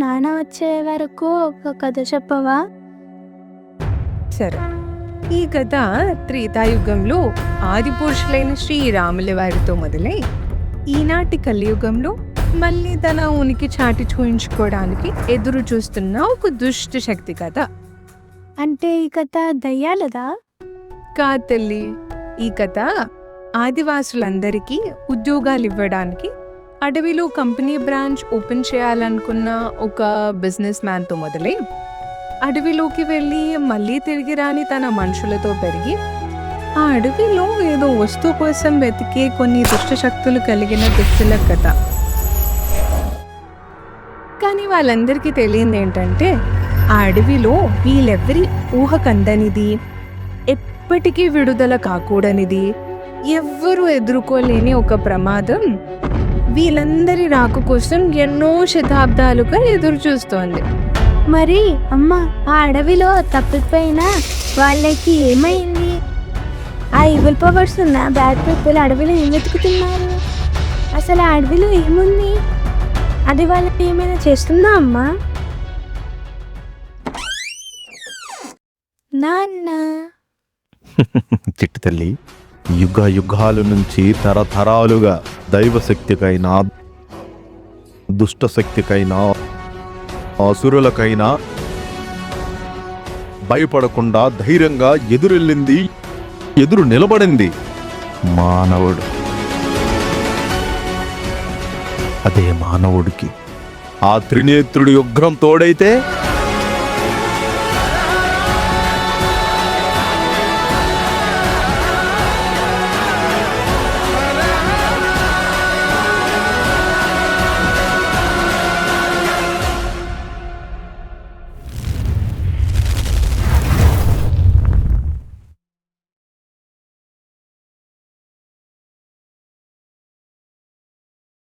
నాన్న వచ్చే వరకు ఒక కథ చెప్పవా? సరే, ఈ కథ త్రేతాయుగంలో ఆదిపురుషులైన శ్రీరాముల వారితో మొదలై ఈనాటి కలియుగంలో మళ్ళీ తన ఉనికి చాటి చూయించుకోవడానికి ఎదురు చూస్తున్న ఒక దుష్ట శక్తి కథ. అంటే ఈ కథ దయ్యాలదా? కాదు తల్లి, ఈ కథ ఆదివాసులందరికీ ఉద్యోగాలు ఇవ్వడానికి అడవిలో కంపెనీ బ్రాంచ్ ఓపెన్ చేయాలనుకున్న ఒక బిజినెస్ మ్యాన్తో మొదలై అడవిలోకి వెళ్ళి మళ్ళీ తిరిగి రాని తన మనుషులతో పెరిగి ఆ అడవిలో ఏదో వస్తువు కోసం వెతికే కొన్ని దుష్టశక్తులు కలిగిన దుష్టుల కథ. కానీ వాళ్ళందరికీ తెలియంది ఏంటంటే ఆ అడవిలో వీళ్ళెవ్వరి ఊహకందనిది, ఎప్పటికీ విడుదల కాకూడనిది, ఎవ్వరూ ఎదుర్కోలేని ఒక ప్రమాదం వీళ్ళందరి రాక కోసం ఎన్నో శతాబ్దాలుగా ఎదురు చూస్తోంది. మరి అమ్మ, ఆ అడవిలో తప్పిపోయిన వాళ్ళకి ఏమైంది? ఆ ఈవిల్ పవర్స్ ఉన్న బ్యాడ్ పీపుల్ అడవిలో ఏం వెతుకుతున్నారు? అసలు ఆ అడవిలో ఏముంది? అది వాళ్ళకి ఏమైనా చేస్తుందా అమ్మా? నాన్న, చిట్టి తల్లి, యుగ యుగాల నుంచి తరతరాలుగా దైవశక్తికైనా దుష్టశక్తికైనా అసురులకైనా భయపడకుండా ధైర్యంగా ఎదురు నిలబడింది మానవుడు. అదే మానవుడికి ఆ త్రినేత్రుడి ఉగ్రం తోడైతే